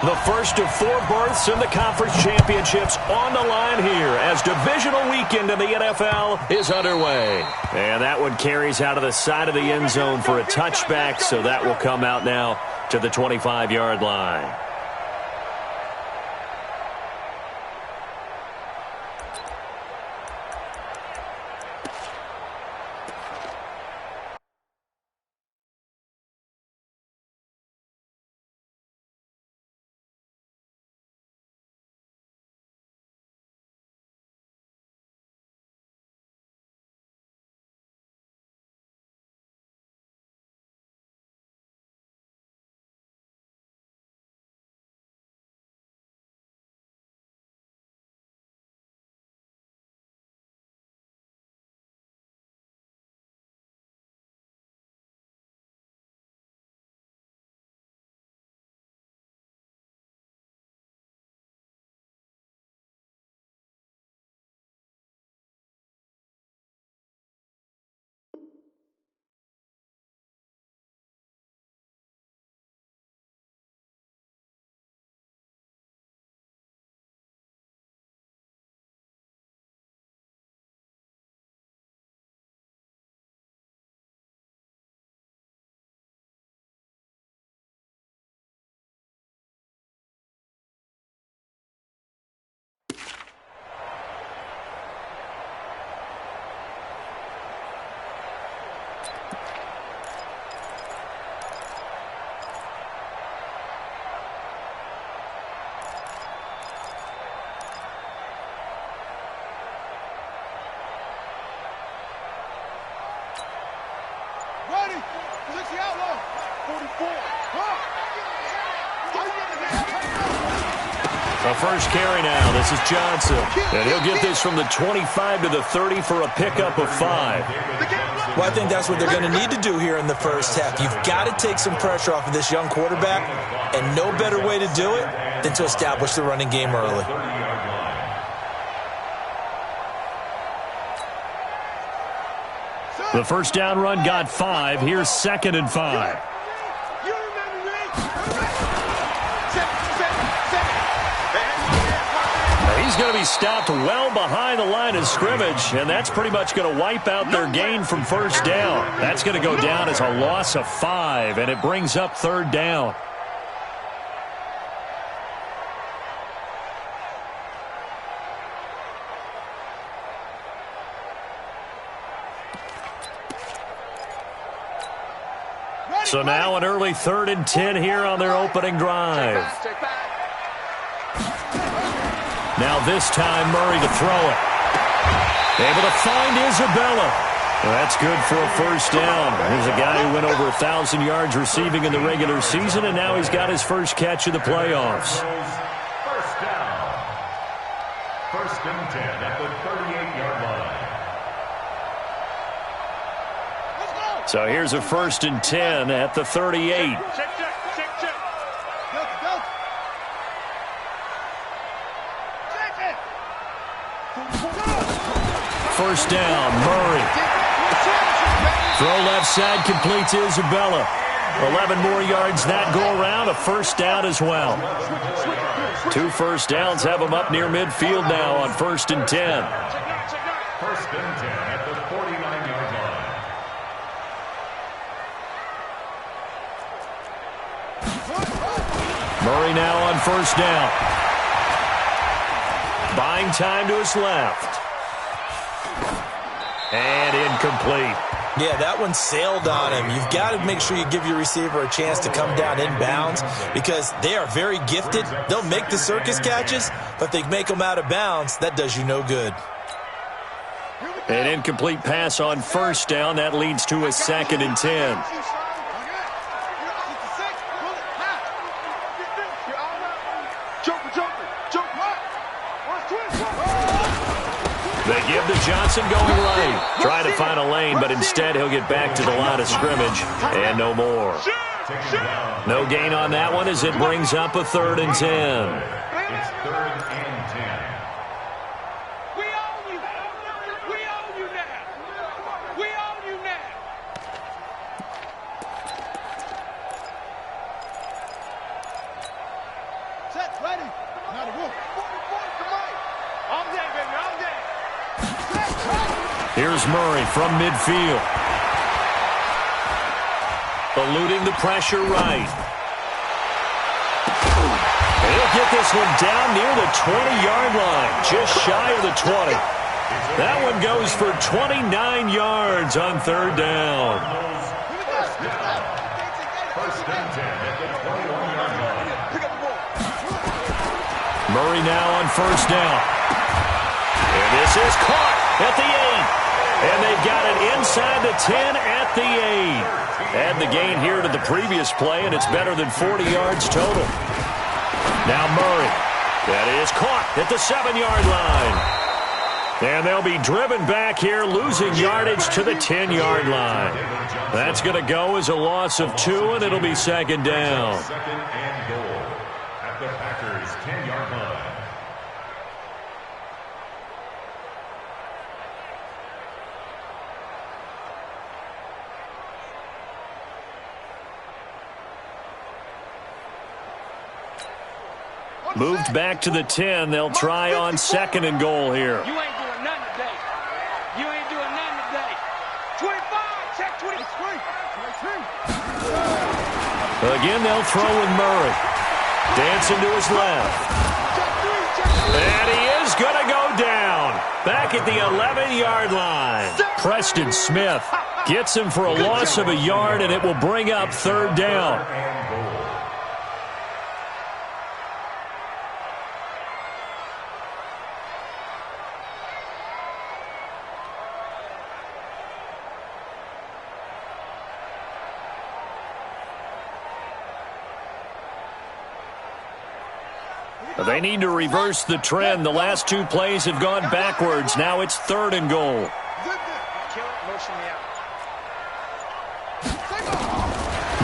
The first of 4 berths in the conference championships on the line here as divisional weekend in the NFL is underway. And that one carries out of the side of the end zone for a touchback, so that will come out now to the 25-yard line. The first carry now. This is Johnson. And he'll get this from the 25 to the 30 for a pickup of 5. Well, I think that's what they're going to need to do here in the first half. You've got to take some pressure off of this young quarterback, and no better way to do it than to establish the running game early. The first down run got 5. Here's 2nd and 5. He's going to be stopped well behind the line of scrimmage, and that's pretty much going to wipe out their gain from first down. That's going to go down as a loss of 5, and it brings up 3rd down. So now an early 3rd and 10 here on their opening drive. Now this time, Murray to throw it. Able to find Isabella. Well, that's good for a first down. Here's a guy who went over 1,000 yards receiving in the regular season, and now he's got his first catch of the playoffs. First down. 1st and 10 at the 38-yard line. So here's a 1st and 10 at the 38. First down, Murray. Throw left side, complete to Isabella. 11 more yards that go around, a first down as well. 2 first downs have them up near midfield now on 1st and 10. 1st and 10 at the 49-yard line. Murray now on 1st down. Buying time to his left. And incomplete. Yeah, that one sailed on him. You've got to make sure you give your receiver a chance to come down inbounds because they are very gifted. They'll make the circus catches, but if they make them out of bounds, that does you no good. An incomplete pass on 1st down. That leads to a 2nd and 10. They give to Johnson going right. Trying to find a lane, but instead he'll get back to the line of scrimmage. And no more. No gain on that one as it brings up a 3rd and 10. It's 3rd and 10. We own you. We own you now. We own you now. Set, ready. Now the roof. All day, baby, all day. Here's Murray from midfield. Eluding the pressure right. He'll get this one down near the 20-yard line, just shy of the 20. That one goes for 29 yards on third down. First and 10 at the 21-yard line. Murray now on first down. And this is caught at the 8. And they've got it inside the 10 at the 8. Add the gain here to the previous play, and it's better than 40 yards total. Now Murray. That is caught at the 7-yard line. And they'll be driven back here, losing yardage to the 10-yard line. That's going to go as a loss of 2, and it'll be second down. Second and goal at the Packers' 10-yard line. Moved back to the 10. They'll try on second and goal here. You ain't doing nothing today. You ain't doing nothing today. 25, check 23. Again, they'll throw with Murray. Dancing to his left. And he is going to go down. Back at the 11-yard line. Preston Smith gets him for a loss of a yard, and it will bring up third down. They need to reverse the trend. The last 2 plays have gone backwards. Now it's third and goal.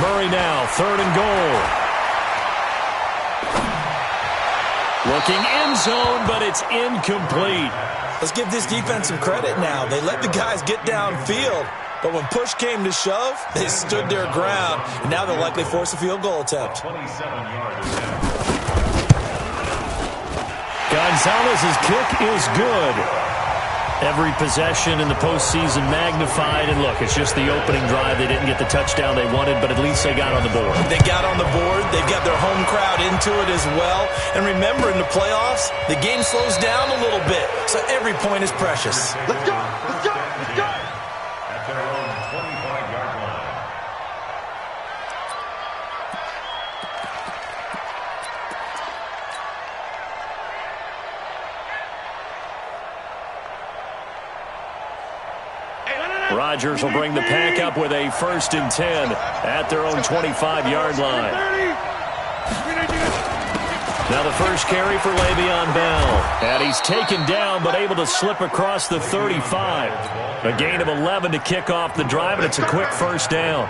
Murray now, third and goal. Looking end zone, but it's incomplete. Let's give this defense some credit now. They let the guys get downfield, but when push came to shove, they stood their ground, and now they'll likely force a field goal attempt. 27-yard attempt. Gonzalez's kick is good. Every possession in the postseason magnified. And look, it's just the opening drive. They didn't get the touchdown they wanted, but at least they got on the board. They got on the board. They've got their home crowd into it as well. And remember, in the playoffs, the game slows down a little bit, so every point is precious. Let's go, let's go, let's go. At their own 25-yard line. Rodgers will bring the pack up with a first and 10 at their own 25-yard line. Now the first carry for Le'Veon Bell. And he's taken down but able to slip across the 35. A gain of 11 to kick off the drive, and it's a quick first down.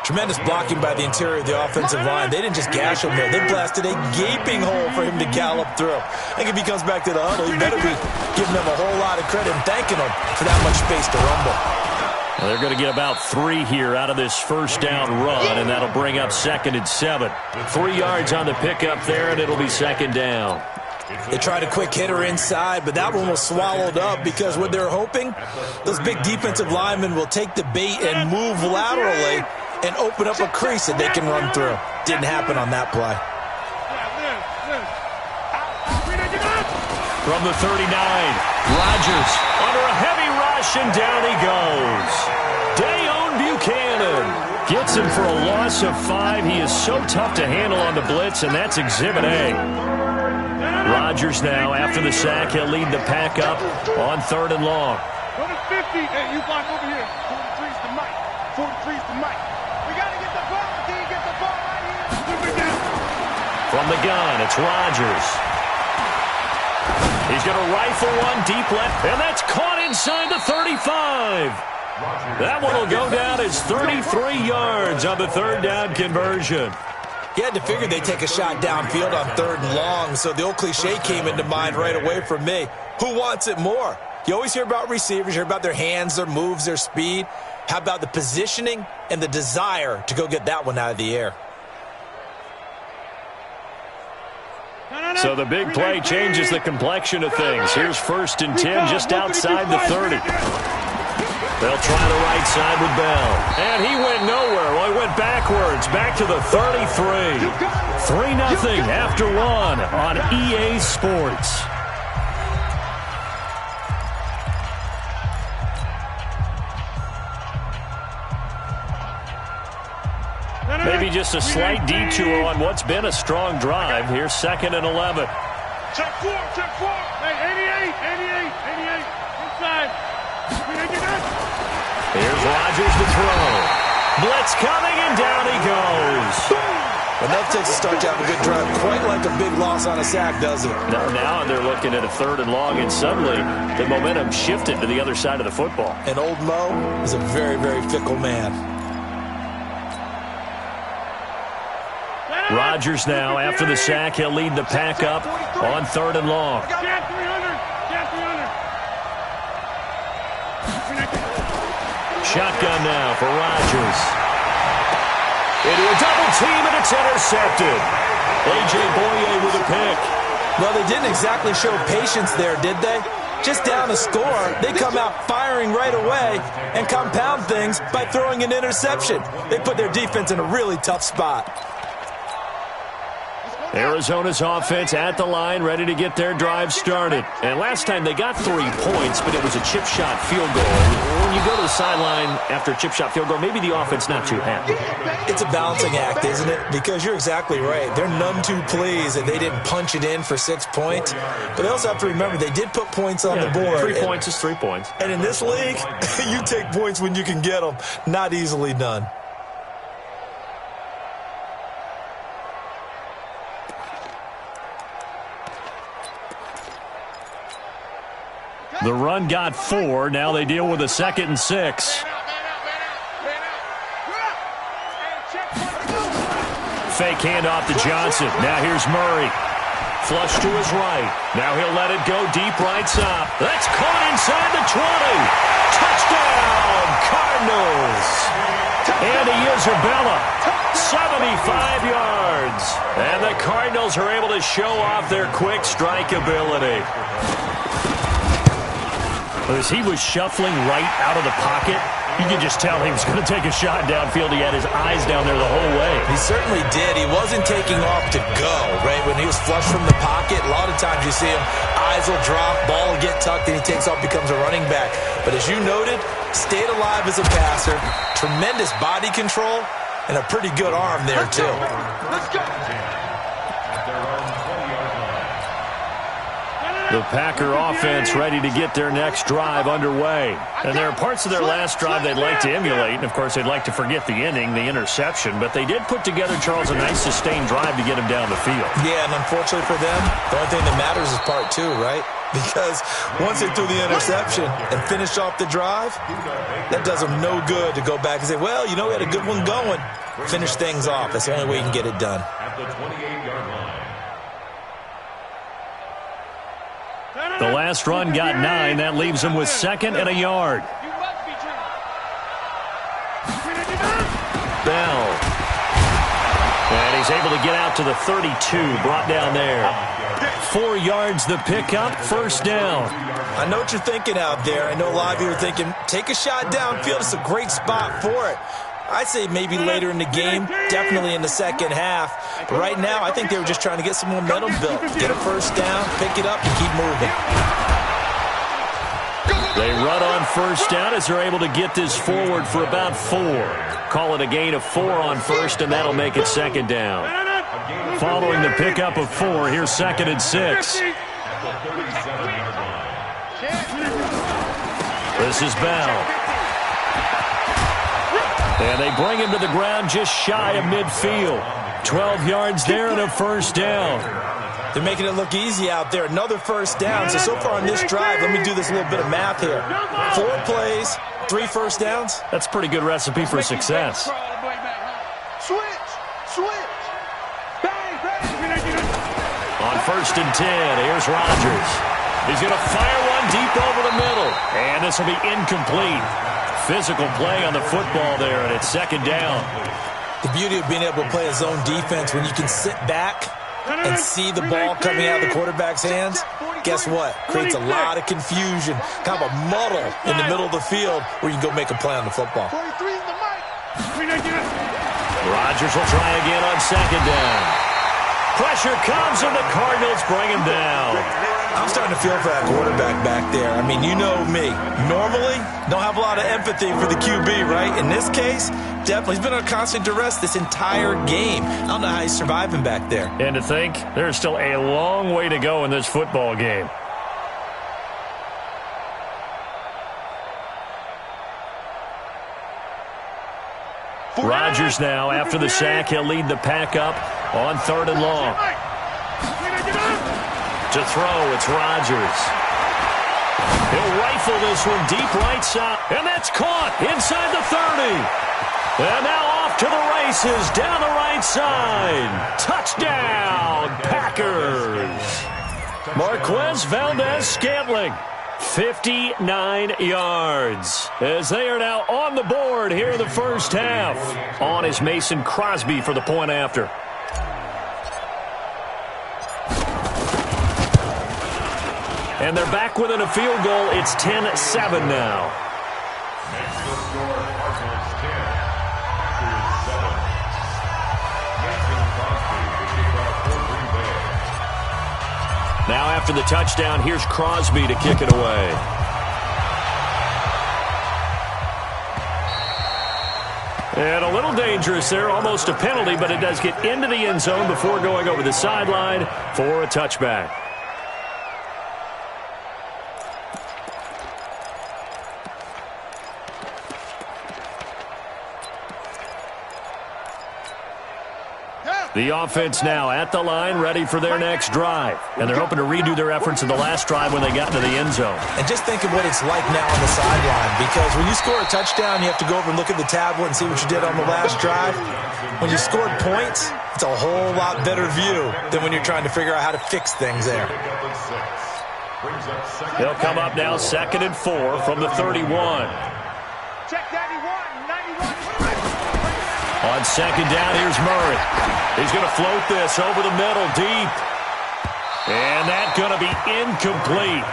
Tremendous blocking by the interior of the offensive line. They didn't just gash him there. They blasted a gaping hole for him to gallop through. I think if he comes back to the huddle, he better be giving them a whole lot of credit and thanking them for that much space to rumble. Well, they're going to get about 3 here out of this first down run, and that'll bring up second and 7. 3 yards on the pickup there, and it'll be second down. They tried a quick hitter inside, but that one was swallowed up because what they're hoping, those big defensive linemen will take the bait and move laterally and open up a crease that they can run through. Didn't happen on that play. From the 39, Rodgers under a heavy rush, and down he goes. Dayon Buchanan gets him for a loss of 5. He is so tough to handle on the blitz, and that's Exhibit A. Rodgers now, after the sack, he'll lead the pack up on third and long. Go to 50. Hey, you block over here. 43's the mic. 43's the mic. We got to get the ball. Can you get the ball right here? From the gun, it's Rodgers. He's going to rifle one deep left, and that's caught inside the 35. That one will go down as 33 yards on the third down conversion. You had to figure they'd take a shot downfield on third and long, so the old cliche came into mind right away from me. Who wants it more? You always hear about receivers, you hear about their hands, their moves, their speed. How about the positioning and the desire to go get that one out of the air? So the big play changes the complexion of things. Here's 1st and 10 just outside the 30. They'll try the right side with Bell. And he went nowhere. Well, he went backwards, back to the 33. 3-0 after 1 on EA Sports. Maybe just a slight detour on what's been a strong drive. Here's 2nd and 11. Check 4. Hey, 88. Inside. Here's Rodgers to throw. Blitz coming, and down he goes. Enough takes to start to have a good drive. Quite like a big loss on a sack, does it? Now they're looking at a 3rd and long, and suddenly the momentum shifted to the other side of the football. And old Mo is a very, very fickle man. Rodgers now, after the sack, he'll lead the pack up on 3rd and long. Shotgun now for Rodgers. Into a double team, and it's intercepted. A.J. Boye with a pick. Well, they didn't exactly show patience there, did they? Just down a score, they come out firing right away and compound things by throwing an interception. They put their defense in a really tough spot. Arizona's offense at the line, ready to get their drive started. And last time they got 3 points, but it was a chip shot field goal. When you go to the sideline after a chip shot field goal, maybe the offense not too happy. It's a balancing act, isn't it? Because you're exactly right. They're none too pleased that they didn't punch it in for 6 points. But they also have to remember they did put points on the board. 3 points is 3 points. And in this league, you take points when you can get them. Not easily done. The run got 4. Now they deal with a 2nd and 6. Fake handoff to Johnson. Now here's Murray. Flush to his right. Now he'll let it go deep right side. That's caught inside the 20. Touchdown, Cardinals. Andy Isabella, 75 yards. And the Cardinals are able to show off their quick strike ability. As he was shuffling right out of the pocket, you could just tell he was going to take a shot downfield. He had his eyes down there the whole way. He certainly did. He wasn't taking off to go, right? When he was flush from the pocket, a lot of times you see him, eyes will drop, ball will get tucked, and he takes off, becomes a running back. But as you noted, stayed alive as a passer, tremendous body control, and a pretty good arm there, too. Let's go. The Packer offense ready to get their next drive underway. And there are parts of their last drive they'd like to emulate. And, of course, they'd like to forget the inning, the interception. But they did put together, Charles, a nice sustained drive to get him down the field. Yeah, and unfortunately for them, the only thing that matters is part 2, right? Because once they threw the interception and finished off the drive, that does them no good to go back and say, well, you know, we had a good one going. Finish things off. That's the only way you can get it done. At the 28-yard line. The last run got 9. That leaves him with 2nd and a yard. Bell. And he's able to get out to the 32, brought down there. 4 yards the pickup, 1st down. I know what you're thinking out there. I know a lot of you are thinking, take a shot downfield. It's a great spot for it. I'd say maybe later in the game, definitely in the second half. But right now, I think they were just trying to get some momentum built. Get a 1st down, pick it up, and keep moving. They run on 1st down as they're able to get this forward for about 4. Call it a gain of 4 on 1st, and that'll make it 2nd down. Following the pickup of 4, here's 2nd and 6. This is Bell. And they bring him to the ground just shy of midfield. 12 yards there and a 1st down. They're making it look easy out there. Another 1st down. So far on this drive, let me do this little bit of math here. 4 plays, 3 1st downs. That's a pretty good recipe for success. Switch. On 1st and 10, here's Rodgers. He's going to fire one deep over the middle. And this will be incomplete. Physical play on the football there, and it's 2nd down. The beauty of being able to play a zone defense when you can sit back and see the ball coming out of the quarterback's hands, guess what? Creates a lot of confusion, kind of a muddle in the middle of the field where you can go make a play on the football. Rodgers will try again on second down. Pressure comes, and the Cardinals bring him down. I'm starting to feel for that quarterback back there. I mean, you know me. Normally, don't have a lot of empathy for the QB, right? In this case, definitely. He's been on constant duress this entire game. I don't know how he's surviving back there. And to think, there's still a long way to go in this football game. Rodgers now, after the sack, he'll lead the pack up on 3rd and long. To throw, it's Rodgers. He'll rifle this one deep right side. And that's caught inside the 30. And now off to the races down the right side. Touchdown, Packers. Marquez Valdez-Scantling. 59 yards as they are now on the board here in the first half. On is Mason Crosby for the point after. And they're back within a field goal. It's 10-7 now. Next to score, Cardinals 10, Packers 7. Mason Crosby, the kickoff for Green Bay. Now after the touchdown, here's Crosby to kick it away. And a little dangerous there, almost a penalty, but it does get into the end zone before going over the sideline for a touchback. The offense now at the line, ready for their next drive. And they're hoping to redo their efforts in the last drive when they got into the end zone. And just think of what it's like now on the sideline, because when you score a touchdown, you have to go over and look at the tablet and see what you did on the last drive. When you scored points, it's a whole lot better view than when you're trying to figure out how to fix things there. They'll come up now 2nd and 4 from the 31. Check 91. On second down, here's Murray. He's going to float this over the middle deep. And that's going to be incomplete.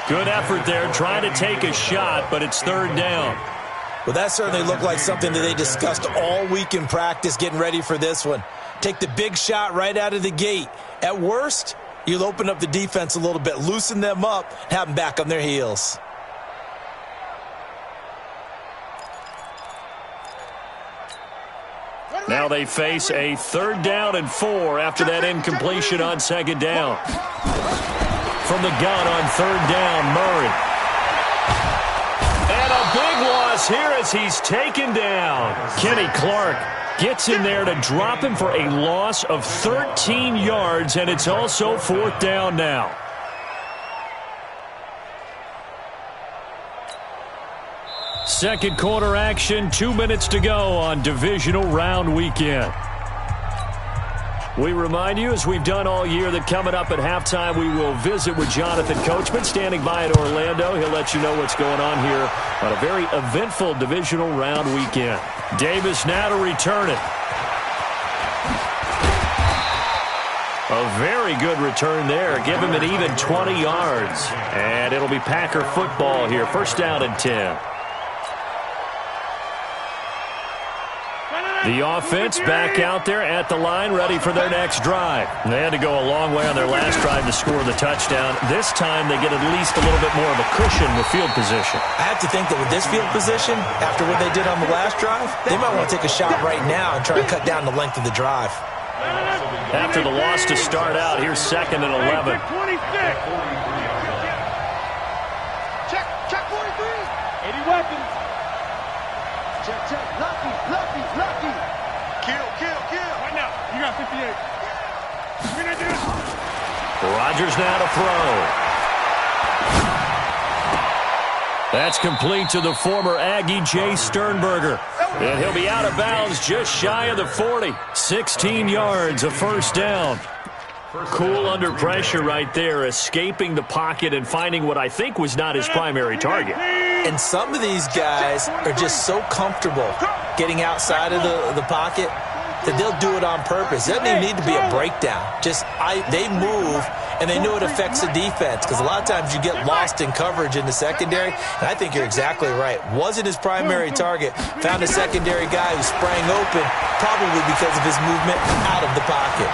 Good effort there, trying to take a shot, but it's 3rd down. Well, that certainly looked like something that they discussed all week in practice getting ready for this one. Take the big shot right out of the gate. At worst, you'll open up the defense a little bit, loosen them up, have them back on their heels. Now they face a 3rd down and 4 after that incompletion on 2nd down. From the gun on 3rd down, Murray. And a big loss here as he's taken down. Kenny Clark gets in there to drop him for a loss of 13 yards, and it's also 4th down now. Second quarter action, 2 minutes to go on divisional round weekend. We remind you, as we've done all year, that coming up at halftime, we will visit with Jonathan Coachman, standing by at Orlando. He'll let you know what's going on here on a very eventful divisional round weekend. Davis now to return it. A very good return there. Give him an even 20 yards. And it'll be Packer football here. 1st down and 10. The offense back out there at the line, ready for their next drive. They had to go a long way on their last drive to score the touchdown. This time they get at least a little bit more of a cushion with field position. I have to think that with this field position, after what they did on the last drive, they might want to take a shot right now and try to cut down the length of the drive. After the loss to start out, here's 2nd and 11. Check 43. 80 weapons. Check. Lucky. Kill. Right now. You got 58. Rodgers now to throw. That's complete to the former Aggie, Jay Sternberger. And he'll be out of bounds just shy of the 40. 16 yards, a 1st down. Cool under pressure right there, escaping the pocket and finding what I think was not his primary target. And some of these guys are just so comfortable getting outside of the pocket that they'll do it on purpose. It doesn't even need to be a breakdown. They move, and they know it affects the defense because a lot of times you get lost in coverage in the secondary, and I think you're exactly right. Wasn't his primary target. Found a secondary guy who sprang open, probably because of his movement out of the pocket.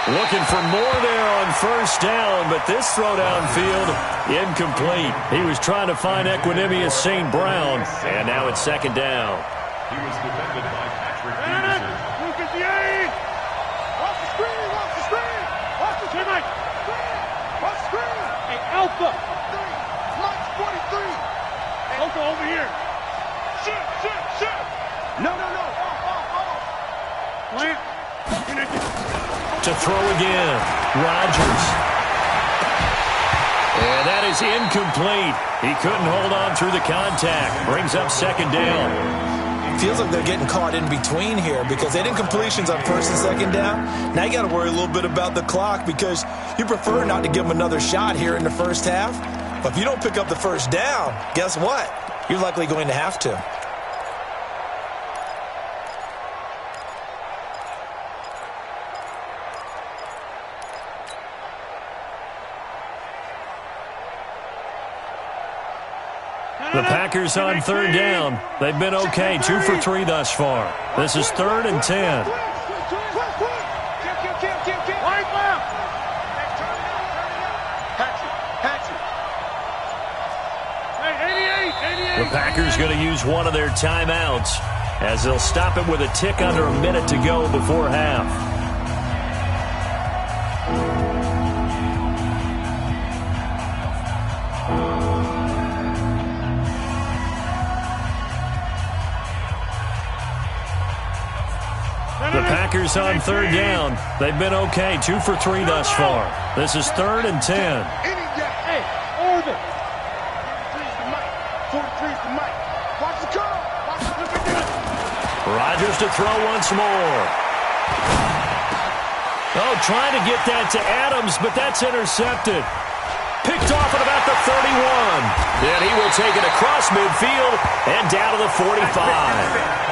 Looking for more there on first down, but this throw downfield, incomplete. He was trying to find Equanimous St. Brown, and now it's second down. He was defended by Patrick Peterson. Look at the aid. Watch the screen. Watch the screen. Watch the screen. Watch the screen. Hey, Alpha. Mike's 43. Alpha over here. Shit. No. Plant. To throw again, Rodgers. And that is incomplete. He couldn't hold on through the contact. Brings up second down. Feels like they're getting caught in between here because they did incompletions on first and second down. Now you got to worry a little bit about the clock because you prefer not to give them another shot here in the first half. But if you don't pick up the first down, guess what? You're likely going to have to. The Packers on third down. They've been okay, 2 for 3 thus far. This is 3rd and 10. The Packers going to use one of their timeouts as they'll stop it with a tick under a minute to go before half. The Packers on third down. They've been okay, 2 for 3 thus far. This is 3rd and 10. Hey, over. 43's the mic. 43's the mic. Watch the curl. Rodgers to throw once more. Oh, trying to get that to Adams, but that's intercepted. Picked off at about the 31. Then he will take it across midfield and down to the 45.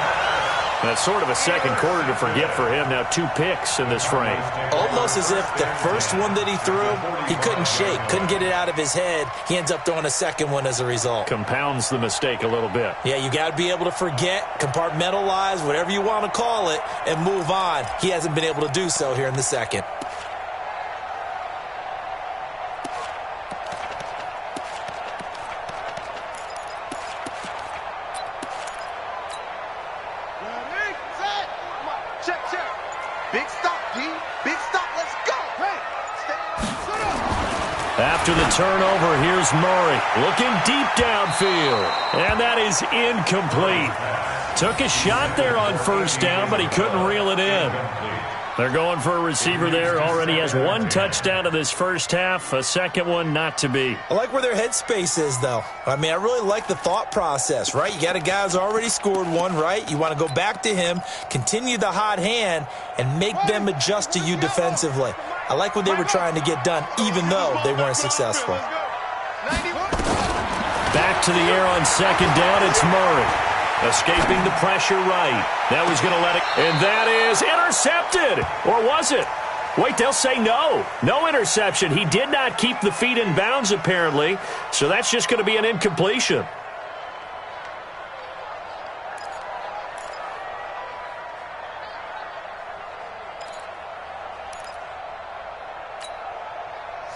That's sort of a second quarter to forget for him. Now 2 picks in this frame. Almost as if the first one that he threw, he couldn't shake, couldn't get it out of his head. He ends up throwing a second one as a result. Compounds the mistake a little bit. Yeah, you got to be able to forget, compartmentalize, whatever you want to call it, and move on. He hasn't been able to do so here in the second. Big stop, D. Big stop. Let's go. Hey, after the turnover, here's Murray looking deep downfield. And that is incomplete. Took a shot there on first down, but he couldn't reel it in. They're going for a receiver there. Already has 1 touchdown in this first half. A second one not to be. I like where their headspace is, though. I mean, I really like the thought process, right? You got a guy who's already scored one, right? You want to go back to him, continue the hot hand, and make them adjust to you defensively. I like what they were trying to get done, even though they weren't successful. Back to the air on second down. It's Murray. Escaping the pressure right. That was going to let it. And that is intercepted. Or was it? Wait, they'll say no. No interception. He did not keep the feet in bounds, apparently. So that's just going to be an incompletion.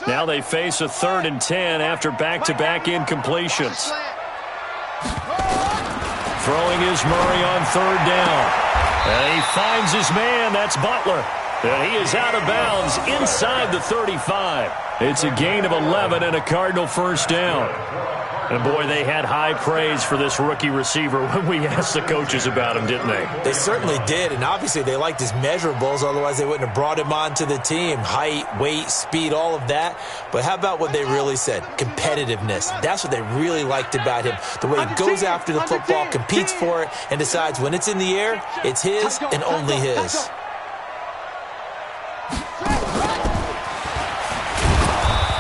Now they face a 3rd and 10 after back-to-back incompletions. Throwing is Murray on third down. And he finds his man. That's Butler. And he is out of bounds inside the 35. It's a gain of 11 and a Cardinal first down. And, boy, they had high praise for this rookie receiver when we asked the coaches about him, didn't they? They certainly did, and obviously they liked his measurables. Otherwise, they wouldn't have brought him onto the team. Height, weight, speed, all of that. But how about what they really said? Competitiveness. That's what they really liked about him. The way he goes after the football, competes for it, and decides when it's in the air, it's his and only his.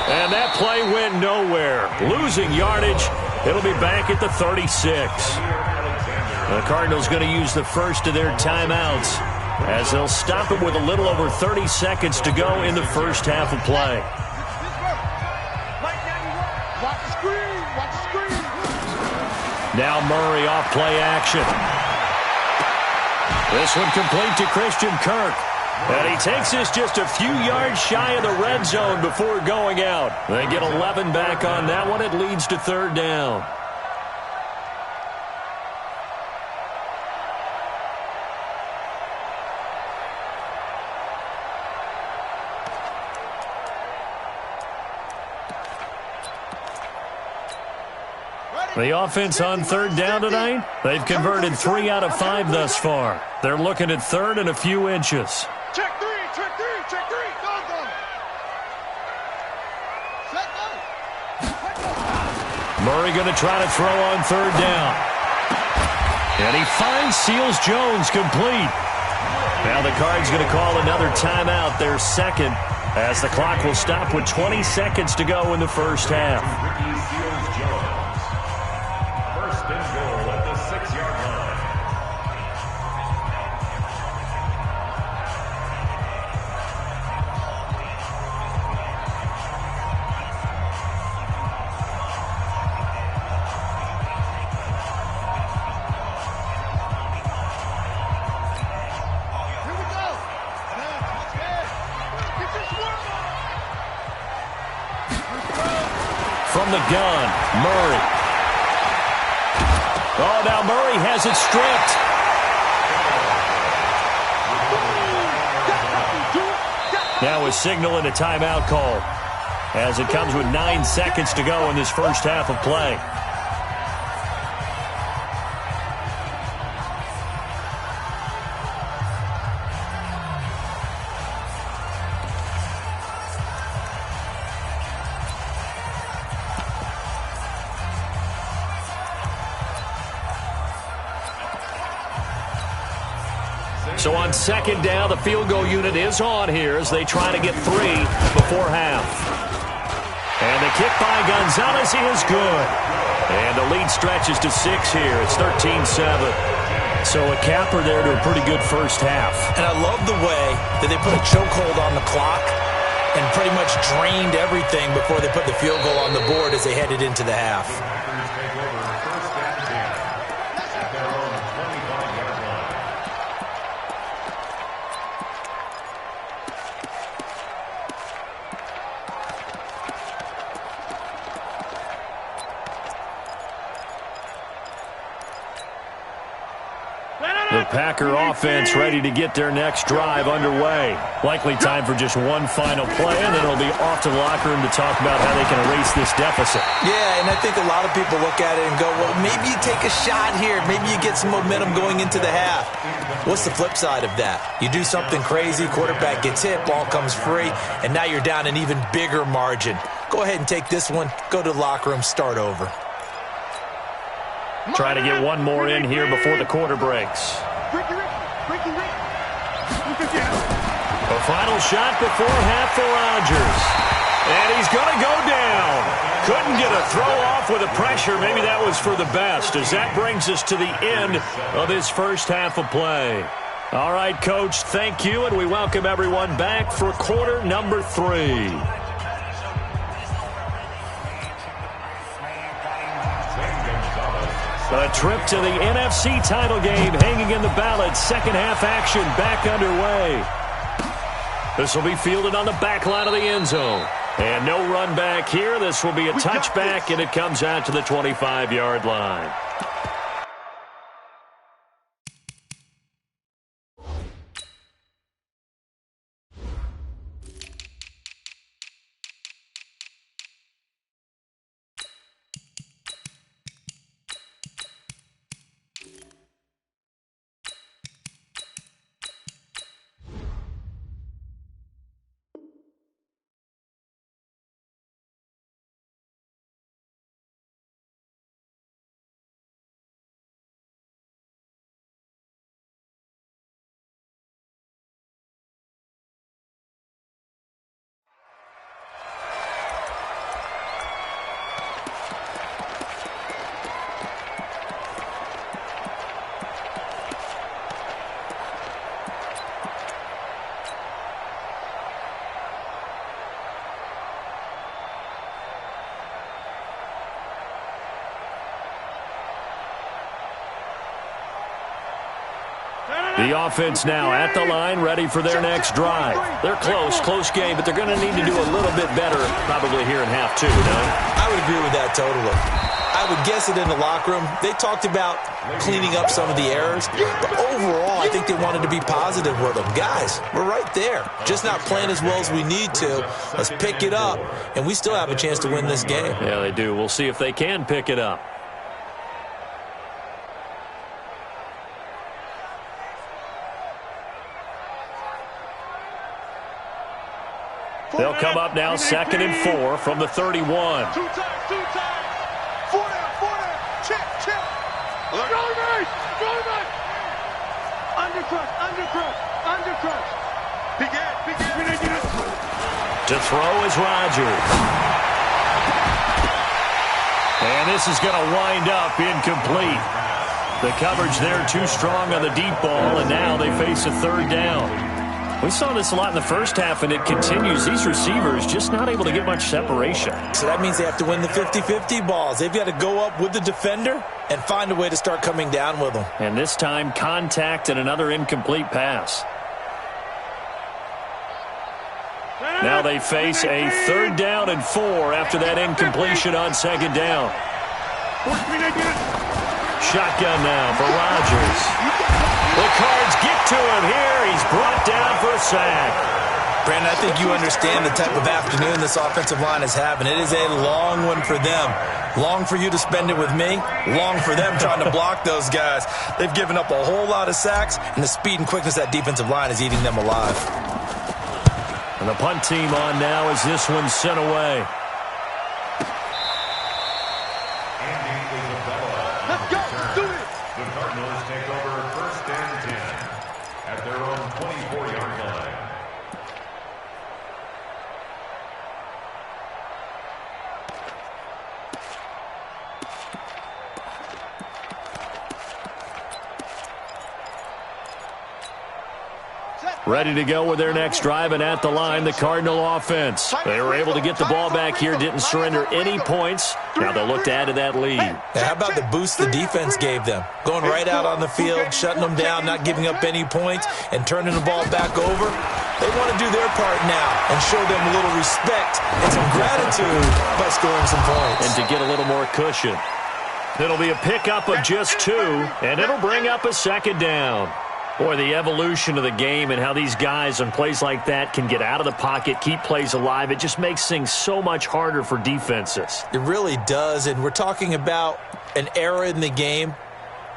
And that play went nowhere. Losing yardage. It'll be back at the 36. The Cardinals going to use the first of their timeouts as they'll stop it with a little over 30 seconds to go in the first half of play. Watch the screen. Watch the screen. Now Murray off play action. This one complete to Christian Kirk. And he takes this just a few yards shy of the red zone before going out. They get 11 back on that one. It leads to third down. The offense on third down tonight, they've converted 3 out of 5 thus far. They're looking at third and a few inches. Check three. Check three. Check three. Go, go. Check go. Murray going to try to throw on third down. And he finds Seals Jones complete. Now the Cards going to call another timeout, their second, as the clock will stop with 20 seconds to go in the first half. First and goal at the 6-yard line. Here we go. Get this one. From the gun, Murray. Oh, now Murray has it stripped. Now a signal and a timeout call as it comes with 9 seconds to go in this first half of play. So on second down, the field goal unit is on here as they try to get 3 before half. And the kick by Gonzalez is good. And the lead stretches to 6 here. It's 13-7. So a capper there to a pretty good first half. And I love the way that they put a chokehold on the clock and pretty much drained everything before they put the field goal on the board as they headed into the half. Take over first and 10 at their own 25-yard line. The Packer offense ready to get their next drive underway. Likely time for just one final play, and then it'll be off to the locker room to talk about how they can erase this deficit. Yeah, and I think a lot of people look at it and go, well, maybe you take a shot here. Maybe you get some momentum going into the half. What's the flip side of that? You do something crazy, quarterback gets hit, ball comes free, and now you're down an even bigger margin. Go ahead and take this one, go to the locker room, start over. Try to get one more in here before the quarter breaks. A final shot before half for Rodgers. And he's going to go down. Couldn't get a throw off with the pressure. Maybe that was for the best, as that brings us to the end of this first half of play. All right, Coach, thank you, and we welcome everyone back for quarter number 3. A trip to the NFC title game hanging in the balance. Second half action back underway. This will be fielded on the back line of the end zone. And no run back here. This will be a touchback, and it comes out to the 25-yard line. The offense now at the line, ready for their next drive. They're close game, but they're going to need to do a little bit better probably here in half two, no? I would agree with that totally. I would guess it in the locker room. They talked about cleaning up some of the errors, but overall, I think they wanted to be positive with them. Guys, we're right there. Just not playing as well as we need to. Let's pick it up, and we still have a chance to win this game. Yeah, they do. We'll see if they can pick it up. They'll come up now 2nd and 4 from the 31. Two times. 4 down. Check. Go right. Undercrush. Begin. To throw is Rodgers. And this is going to wind up incomplete. The coverage there too strong on the deep ball, and now they face a 3rd down. We saw this a lot in the first half, and it continues. These receivers just not able to get much separation. So that means they have to win the 50-50 balls. They've got to go up with the defender and find a way to start coming down with them. And this time, contact and another incomplete pass. Now they face a 3rd down and 4 after that incompletion on 2nd down. Shotgun now for Rodgers. The Cards get to him here. He's brought down for a sack. Brandon, I think you understand the type of afternoon this offensive line is having. It is a long one for them. Long for you to spend it with me. Long for them trying to block those guys. They've given up a whole lot of sacks, and the speed and quickness of that defensive line is eating them alive. And the punt team on now as this one's sent away. Let's go. Do it. The Cardinals take over 1st and 10 at their own 24-yard line. Ready to go with their next drive, and at the line, the Cardinal offense. They were able to get the ball back here, didn't surrender any points. Now they'll look to add to that lead. Now, how about the boost the defense gave them? Going right out on the field, shutting them down, not giving up any points, and turning the ball back over. They want to do their part now and show them a little respect and some gratitude by scoring some points. And to get a little more cushion. It'll be a pickup of just 2, and it'll bring up a 2nd down. Boy, the evolution of the game and how these guys on plays like that can get out of the pocket, keep plays alive, it just makes things so much harder for defenses. It really does, and we're talking about an era in the game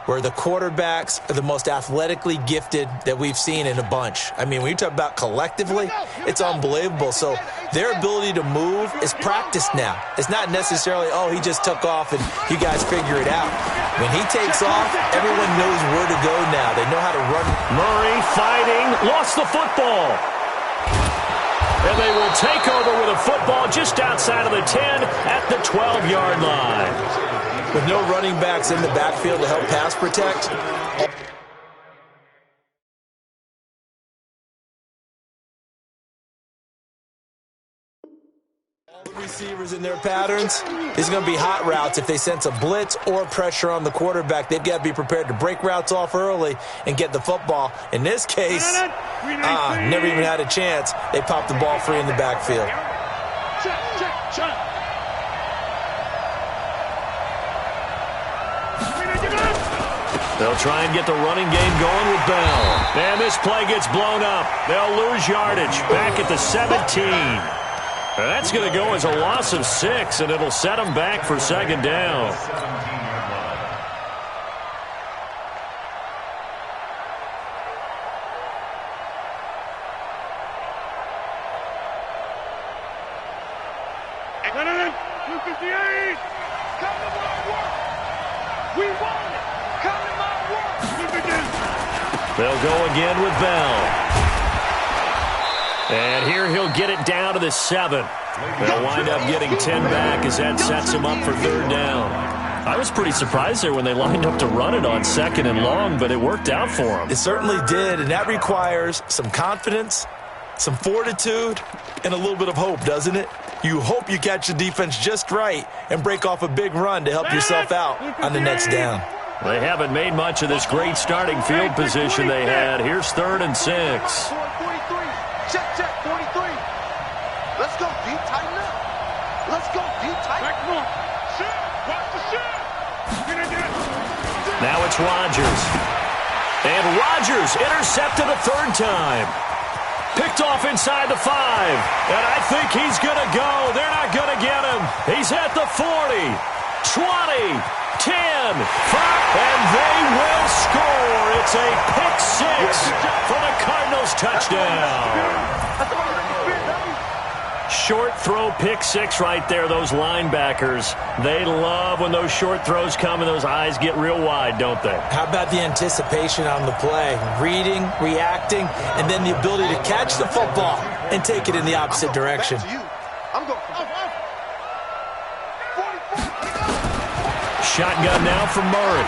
where the quarterbacks are the most athletically gifted that we've seen in a bunch. I mean, when you talk about collectively, it's unbelievable. So their ability to move is practiced now. It's not necessarily, oh, he just took off and you guys figure it out. When he takes off, everyone knows where to go now. They know how to run. Murray fighting, lost the football. And they will take over with a football just outside of the 10 at the 12-yard line. With no running backs in the backfield to help pass protect. All the receivers in their patterns, these are going to be hot routes if they sense a blitz or pressure on the quarterback. They've got to be prepared to break routes off early and get the football. In this case, never even had a chance. They popped the ball free in the backfield. Check. They'll try and get the running game going with Bell. And this play gets blown up. They'll lose yardage back at the 17. That's going to go as a loss of 6, and it'll set them back for 2nd down. They'll go again with Bell. And here he'll get it down to the 7. They'll wind up getting 10 back as that sets him up for 3rd down. I was pretty surprised there when they lined up to run it on 2nd and long, but it worked out for them. It certainly did, and that requires some confidence, some fortitude, and a little bit of hope, doesn't it? You hope you catch the defense just right and break off a big run to help yourself out on the next down. They haven't made much of this great starting field position they had. Here's 3rd and 6. 43. Check, 43. Let's go, D. Tighten up. Let's go, D. Tighten up. Watch the shit. Now it's Rodgers. And Rodgers intercepted a 3rd time. Picked off inside the 5. And I think he's going to go. They're not going to get him. He's at the 40, 20, 10, 5, and they will score. It's a pick 6 for the Cardinals touchdown. Short throw pick 6 right there. Those linebackers, they love when those short throws come and those eyes get real wide, don't they? How about the anticipation on the play? Reading, reacting, and then the ability to catch the football and take it in the opposite direction. I'm going. Shotgun now from Murray.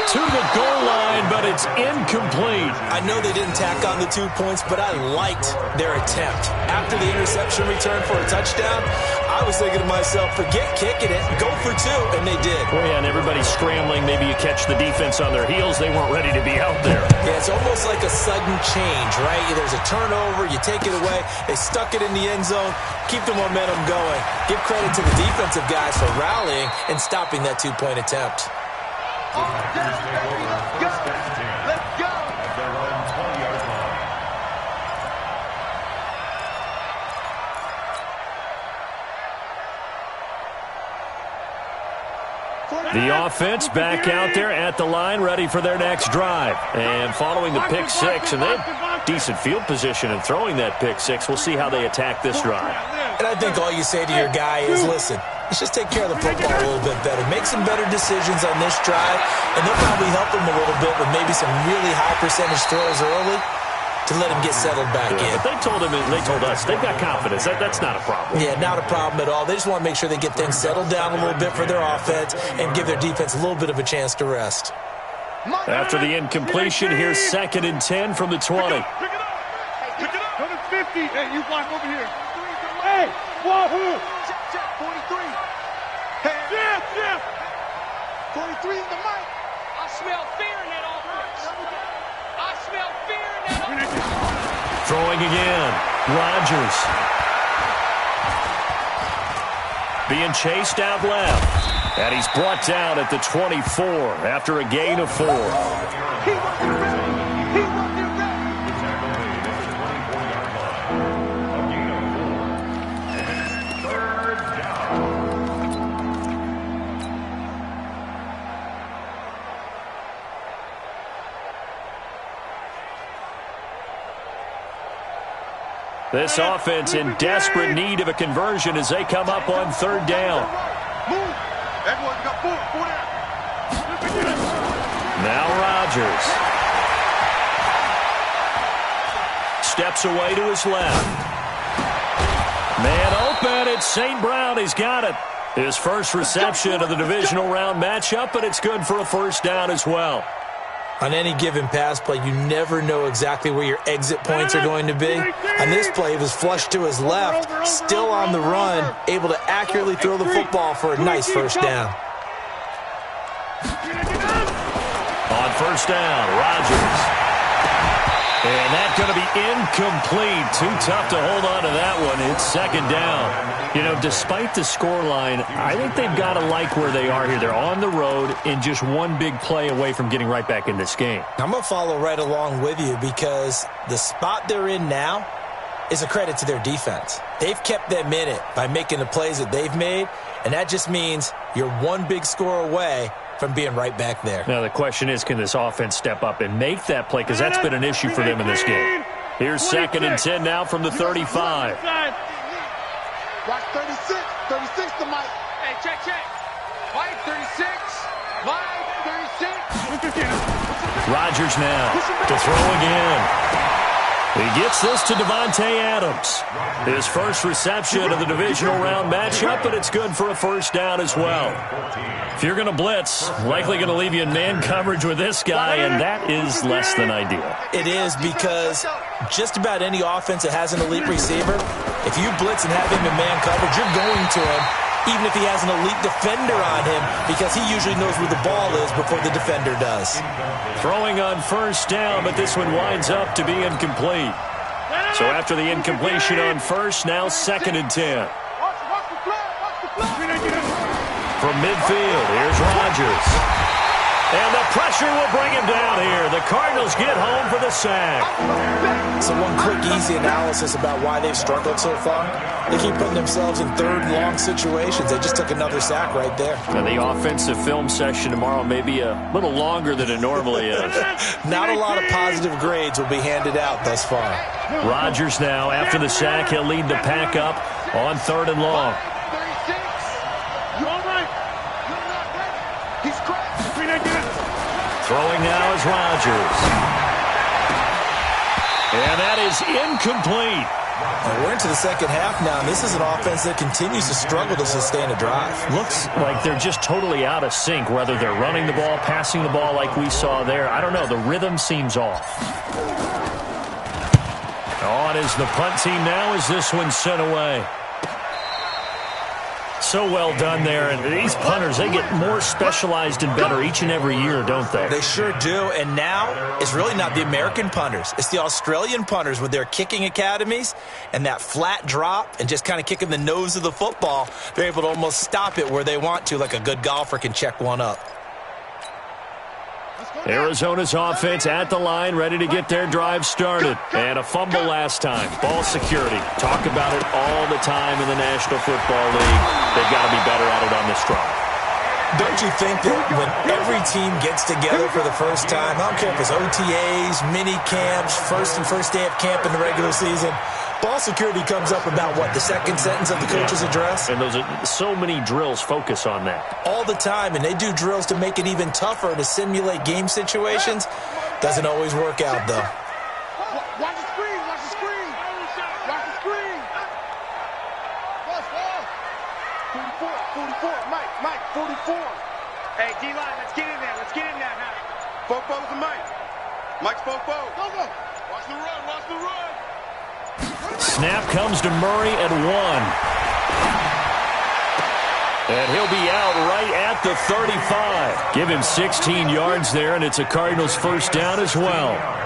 To the goal line, but it's incomplete. I know they didn't tack on the 2 points, but I liked their attempt. After the interception return for a touchdown, I was thinking to myself, forget kicking it, go for 2, and they did. Well, yeah, and everybody's scrambling. Maybe you catch the defense on their heels. They weren't ready to be out there. Yeah, it's almost like a sudden change, right? There's a turnover, you take it away, they stuck it in the end zone, keep the momentum going. Give credit to the defensive guys for rallying and stopping that 2-point attempt. Let's go. The offense back out there at the line, ready for their next drive. And following the pick 6, and they have decent field position in throwing that pick 6. We'll see how they attack this drive. And I think all you say to your guy is, listen, let's just take care of the football a little bit better. Make some better decisions on this drive, and they'll probably help him a little bit with maybe some really high percentage throws early to let him get settled back in. But they told us, they've got confidence. That's not a problem. Yeah, not a problem at all. They just want to make sure they get things settled down a little bit for their offense and give their defense a little bit of a chance to rest. After the incompletion, here's 2nd and 10 from the 20. Pick it up. Go to 50. Hey, you block over here. Hey, wahoo. Check, 43. Hey, yeah. 43 in the mic. I smell fear in that offense. I smell fear in that offense. Throwing again. Rodgers. Being chased out left. And he's brought down at the 24 after a gain of 4. He wasn't ready. This offense in desperate need of a conversion as they come up on 3rd down. Move. Everyone got 4 down. Now Rodgers. Steps away to his left. Man open. It's St. Brown. He's got it. His first reception of the divisional round matchup, but it's good for a 1st down as well. On any given pass play, you never know exactly where your exit points are going to be. On this play, he was flushed to his left, still on the run, able to accurately throw the football for a nice 1st down. On 1st down, Rodgers. And that's going to be incomplete. Too tough to hold on to that one. It's 2nd down. You know, despite the scoreline, I think they've got to like where they are here. They're on the road and just one big play away from getting right back in this game. I'm going to follow right along with you because the spot they're in now is a credit to their defense. They've kept them in it by making the plays that they've made, and that just means you're one big score away from being right back there. Now, the question is, can this offense step up and make that play? Because that's been an issue for them in this game. Here's 2nd and 10 now from the 35. Watch 36. 36 to Mike. Hey, check. Mike, 36. Mike, 36. Rodgers now to throw again. He gets this to Devontae Adams. His first reception of the divisional round matchup, but it's good for a 1st down as well. If you're going to blitz, likely going to leave you in man coverage with this guy, and that is less than ideal. It is because just about any offense that has an elite receiver, if you blitz and have him in man coverage, you're going to him even if he has an elite defender on him, because he usually knows where the ball is before the defender does. Throwing on first down, but this one winds up to be incomplete. So after the incompletion on first, now 2nd and 10. From midfield, here's Rodgers. And the pressure will bring him down here. The Cardinals get home for the sack. So one quick, easy analysis about why they've struggled so far. They keep putting themselves in 3rd and long situations. They just took another sack right there. And the offensive film session tomorrow may be a little longer than it normally is. Not a lot of positive grades will be handed out thus far. Rodgers now, after the sack, he'll lead the pack up on 3rd and long. Throwing now is Rodgers. And that is incomplete. And we're into the second half now, and this is an offense that continues to struggle to sustain a drive. Looks like they're just totally out of sync, whether they're running the ball, passing the ball like we saw there. I don't know. The rhythm seems off. On is the punt team now as this one's sent away. So well done there. And these punters, they get more specialized and better each and every year, don't they? They sure do. And now it's really not the American punters. It's the Australian punters with their kicking academies and that flat drop and just kind of kicking the nose of the football. They're able to almost stop it where they want to, like a good golfer can check one up. Arizona's offense at the line, ready to get their drive started. And a fumble last time. Ball security. Talk about it all the time in the National Football League. They've got to be better at it on this drive. Don't you think that when every team gets together for the first time, I don't care if it's OTAs, mini camps, first day of camp in the regular season, ball security comes up about, what, the second sentence of the coach's address? And those are so many drills focus on that. All the time, and they do drills to make it even tougher to simulate game situations. Doesn't always work out, though. Watch the screen, watch the screen. Watch the screen. 44, Mike, 44. Hey, D-line, let's get in there. Let's get in there now. Fofo's and Mike. Mike's Fofo. Go. Watch the run. Snap comes to Murray at 1. And he'll be out right at the 35. Give him 16 yards there, and it's a Cardinals first down as well.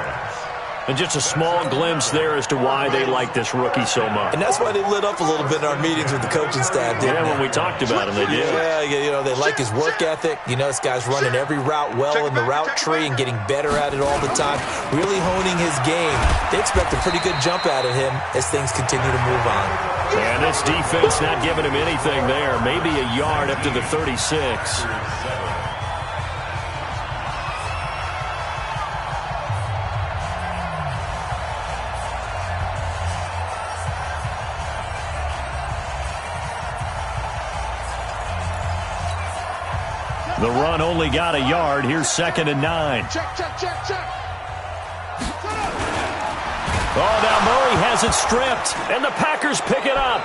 And just a small glimpse there as to why they like this rookie so much. And that's why they lit up a little bit in our meetings with the coaching staff, didn't they? When we talked about him, they did. Yeah, they like his work ethic. This guy's running every route well in the route tree and getting better at it all the time, really honing his game. They expect a pretty good jump out of him as things continue to move on. And this defense not giving him anything there. Maybe a yard up to the 36. The run only got a yard. Here's 2nd and 9. Check. Oh, now Murray has it stripped, and the Packers pick it up.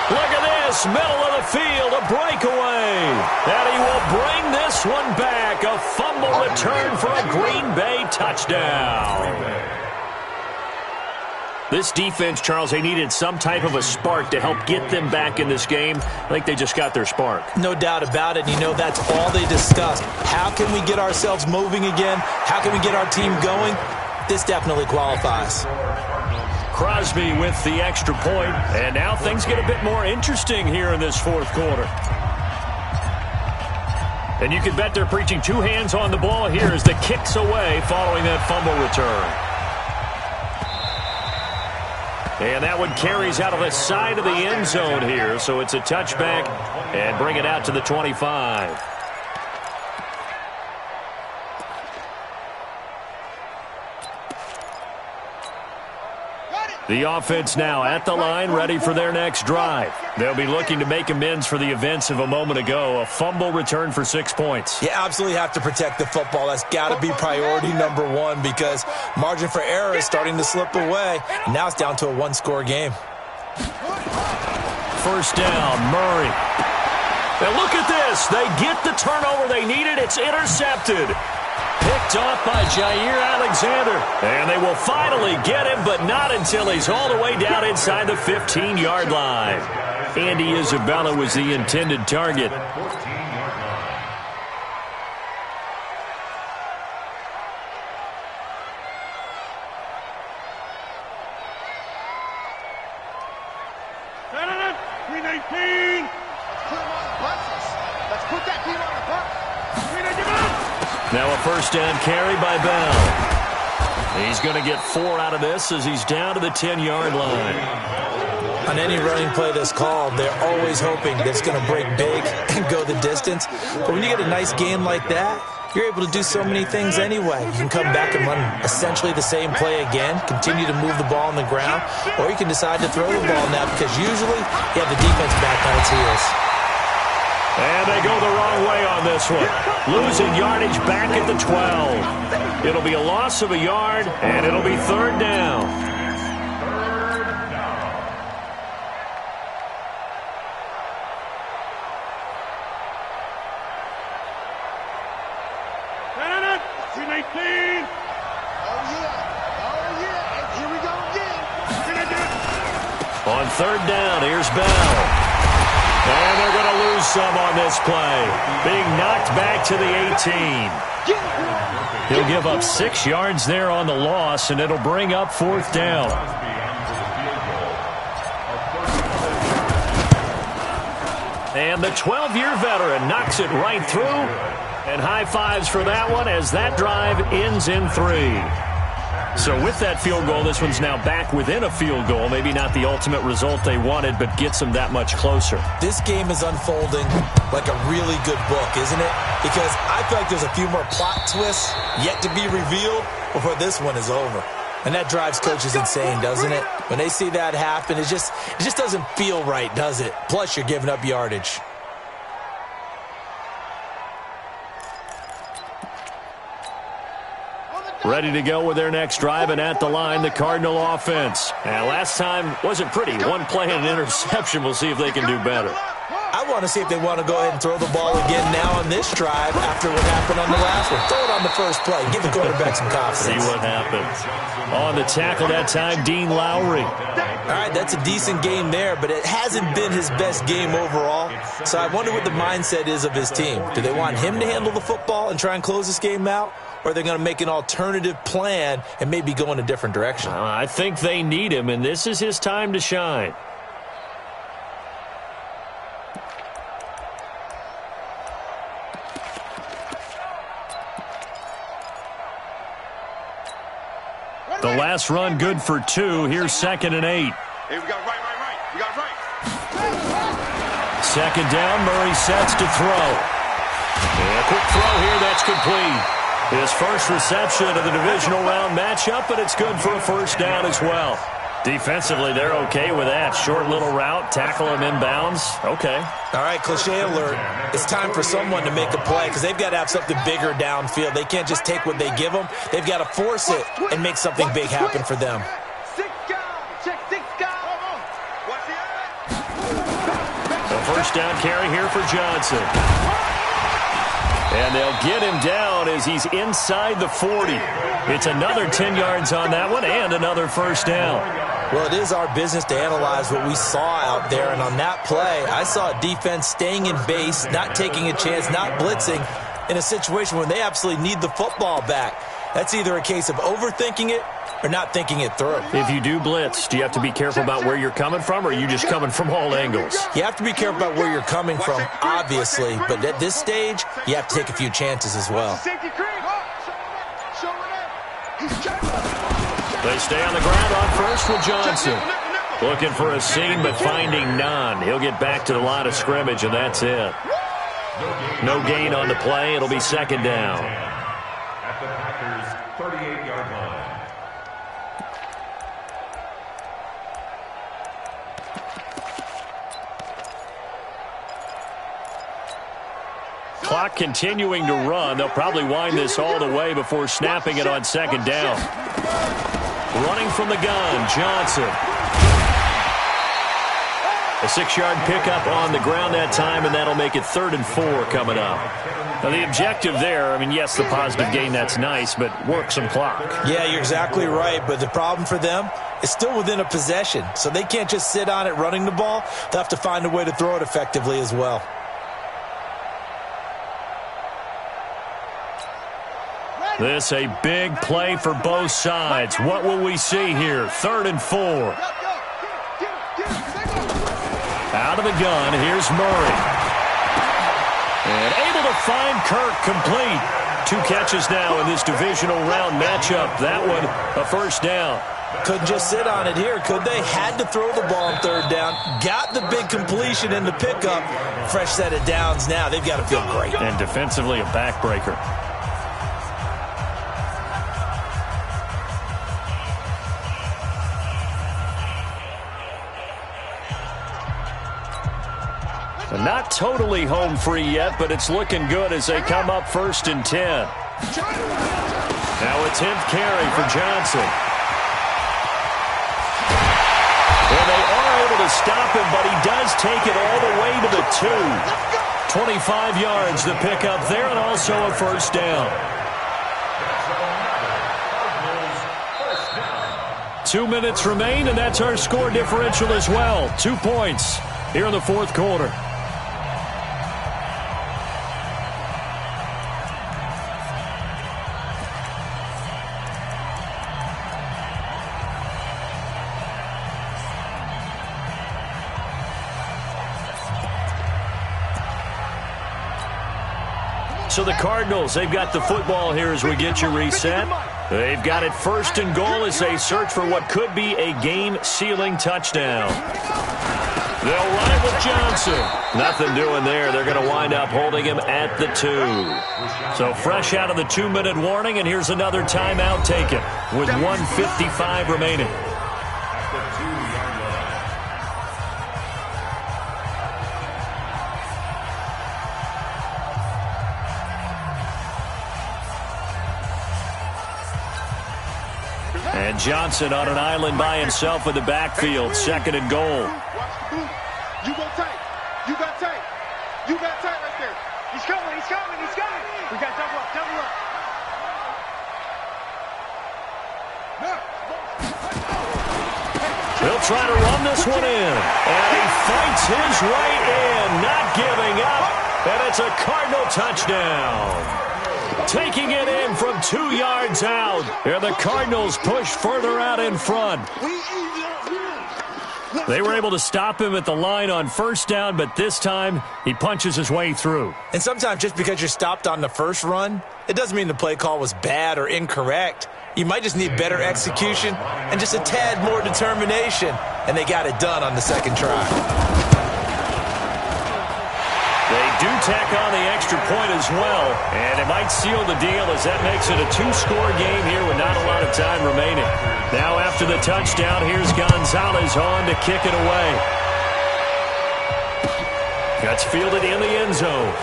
Look at this, middle of the field, a breakaway. And he will bring this one back. A fumble return for a Green Bay touchdown. This defense, Charles, they needed some type of a spark to help get them back in this game. I think they just got their spark. No doubt about it. That's all they discussed. How can we get ourselves moving again? How can we get our team going? This definitely qualifies. Crosby with the extra point, and now things get a bit more interesting here in this 4th quarter. And you can bet they're preaching 2 hands on the ball here as the kick's away following that fumble return. And that one carries out of the side of the end zone here, so it's a touchback and bring it out to the 25. The offense now at the line, ready for their next drive. They'll be looking to make amends for the events of a moment ago. A fumble return for 6 points. You absolutely have to protect the football. That's got to be priority number 1 because margin for error is starting to slip away. And now it's down to a 1-score game. First down, Murray. Now look at this. They get the turnover they needed. It's intercepted. Picked off by Jair Alexander. And they will finally get him, but not until he's all the way down inside the 15-yard line. Andy Isabella was the intended target. 14-yard line. Let's put that team on the bus. Now a first down carry by Bell. He's going to get 4 out of this as he's down to the 10-yard line. On any running play that's called, they're always hoping that it's going to break big and go the distance. But when you get a nice game like that, you're able to do so many things anyway. You can come back and run essentially the same play again, continue to move the ball on the ground, or you can decide to throw the ball now because usually you have the defense back on its heels. And they go the wrong way on this one. Losing yardage back at the 12. It'll be a loss of a yard, and it'll be 3rd down. On 3rd down, here's Bell. And they're going to lose some on this play. Being knocked back to the 18. He'll give up 6 yards there on the loss, and it'll bring up 4th down. And the 12-year veteran knocks it right through. And high fives for that one as that drive ends in 3. So with that field goal, this one's now back within a field goal. Maybe not the ultimate result they wanted, but gets them that much closer. This game is unfolding like a really good book, isn't it? Because I feel like there's a few more plot twists yet to be revealed before this one is over. And that drives coaches insane, doesn't it? When they see that happen, it just doesn't feel right, does it? Plus, you're giving up yardage. Ready to go with their next drive, and at the line, the Cardinal offense. And last time wasn't pretty. 1 play and an interception. We'll see if they can do better. I want to see if they want to go ahead and throw the ball again now on this drive after what happened on the last one. Throw it on the first play. Give the quarterback some confidence. See what happens. On the tackle that time, Dean Lowry. All right, that's a decent game there, but it hasn't been his best game overall. So I wonder what the mindset is of his team. Do they want him to handle the football and try and close this game out? Or are they going to make an alternative plan and maybe go in a different direction? I think they need him, and this is his time to shine. The last run good for 2. Here's 2nd and 8. Hey, we got right. We got right. 2nd down, Murray sets to throw. And a quick throw here, that's complete. His first reception of the divisional round matchup, but it's good for a 1st down as well. Defensively, they're okay with that. Short little route, tackle him inbounds. Okay. All right, cliche alert. It's time for someone to make a play because they've got to have something bigger downfield. They can't just take what they give them. They've got to force it and make something big happen for them. 6 down. Check 6 down. A 1st down carry here for Johnson. And they'll get him down as he's inside the 40. It's another 10 yards on that one and another 1st down. Well, it is our business to analyze what we saw out there. And on that play, I saw a defense staying in base, not taking a chance, not blitzing in a situation where they absolutely need the football back. That's either a case of overthinking it or not thinking it through. If you do blitz, do you have to be careful about where you're coming from, or are you just coming from all angles? You have to be careful about where you're coming from, obviously. But at this stage, you have to take a few chances as well. They stay on the ground on first with Johnson. Looking for a seam, but finding none. He'll get back to the line of scrimmage, and that's it. No gain on the play. It'll be 2nd down. At the Packers' 38-yard line. Clock continuing to run. They'll probably wind this all the way before snapping it on 2nd down. Running from the gun, Johnson. A 6-yard pickup on the ground that time, and that'll make it 3rd and 4 coming up. Now, the objective there, I mean, yes, the positive gain, that's nice, but work some clock. Yeah, you're exactly right, but the problem for them is still within a possession, so they can't just sit on it running the ball. They'll have to find a way to throw it effectively as well. This a big play for both sides. What will we see here? 3rd and 4. Out of the gun, here's Murray. And able to find Kirk complete. 2 catches now in this divisional round matchup. That one, a first down. Couldn't just sit on it here, could they? Had to throw the ball on 3rd down. Got the big completion in the pickup. Fresh set of downs now. They've got to feel great. And defensively, a backbreaker. Not totally home free yet, but it's looking good as they come up 1st and 10. Now a 10th carry for Johnson. Well, they are able to stop him, but he does take it all the way to the 2. 25 yards the pickup there, and also a first down. 2 minutes remain, and that's our score differential as well. 2 points here in the 4th quarter. So the Cardinals, they've got the football here as we get you reset. They've got it 1st and goal as they search for what could be a game-sealing touchdown. They'll run it with Johnson. Nothing doing there. They're going to wind up holding him at the 2. So fresh out of the 2-minute warning, and here's another timeout taken with 1:55 remaining. And Johnson on an island by himself in the backfield. 2nd and goal. You go tight. You got tight. You got tight right there. He's coming. He's coming. He's coming. We got double up. Double up. He'll try to run this one in. And he fights his way in. Not giving up. And it's a Cardinal touchdown. Taking it in from 2 yards out. And the Cardinals push further out in front. They were able to stop him at the line on 1st down, but this time he punches his way through. And sometimes just because you're stopped on the first run, it doesn't mean the play call was bad or incorrect. You might just need better execution and just a tad more determination. And they got it done on the 2nd try. They do tack on the extra point as well, and it might seal the deal as that makes it a 2-score game here with not a lot of time remaining. Now after the touchdown, here's Gonzalez on to kick it away. Gets fielded in the end zone.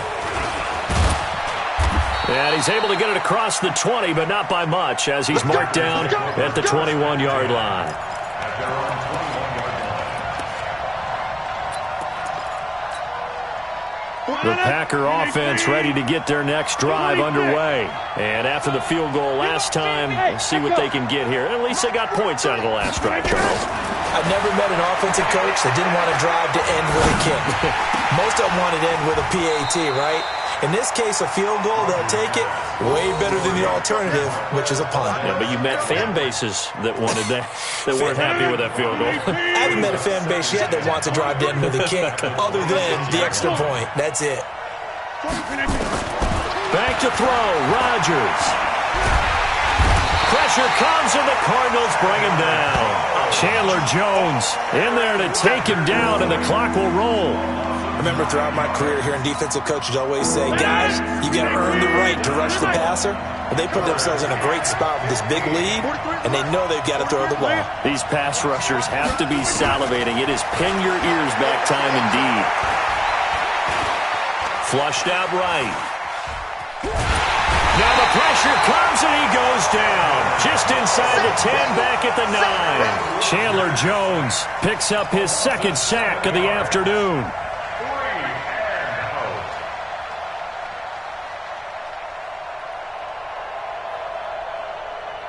And he's able to get it across the 20, but not by much as he's marked down at the 21-yard line. The Packer offense ready to get their next drive underway. And after the field goal last time, we'll see what they can get here. At least they got points out of the last drive, Charles. I've never met an offensive coach that didn't want to drive to end with a kick. Most of them want to end with a PAT, right? In this case, a field goal, they'll take it way better than the alternative, which is a punt. Yeah, but you met fan bases that wanted that weren't happy with that field goal. I haven't met a fan base yet that wants to drive to end with a kick, other than the extra point. That's it. Back to throw, Rodgers. Pressure comes, and the Cardinals bring him down. Chandler Jones in there to take him down, and the clock will roll. I remember throughout my career hearing defensive coaches always say, guys, you got to earn the right to rush the passer. But they put themselves in a great spot with this big lead, and they know they've got to throw the ball. These pass rushers have to be salivating. It is pin your ears back time indeed. Flushed out right. Now the pressure comes and he goes down. Just inside the 10, back at the 9. Chandler Jones picks up his second sack of the afternoon.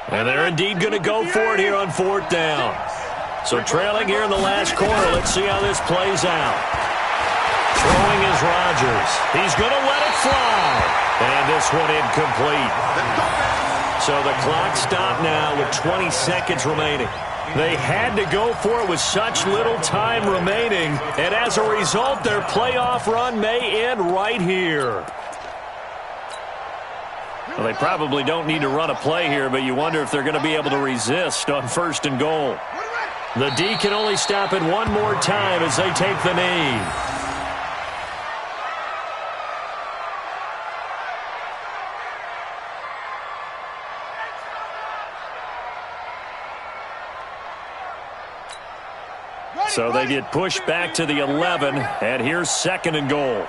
And they're indeed going to go for it here on 4th down. So trailing here in the last quarter, let's see how this plays out. Throwing is Rodgers. He's going to let it fly. And this one incomplete. So the clock stopped now with 20 seconds remaining. They had to go for it with such little time remaining. And as a result, their playoff run may end right here. Well, they probably don't need to run a play here, but you wonder if they're going to be able to resist on 1st and goal. The D can only stop it one more time as they take the knee. So they get pushed back to the 11, and here's 2nd and goal.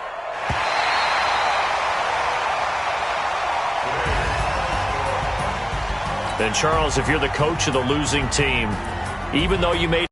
And Charles, if you're the coach of the losing team, even though you made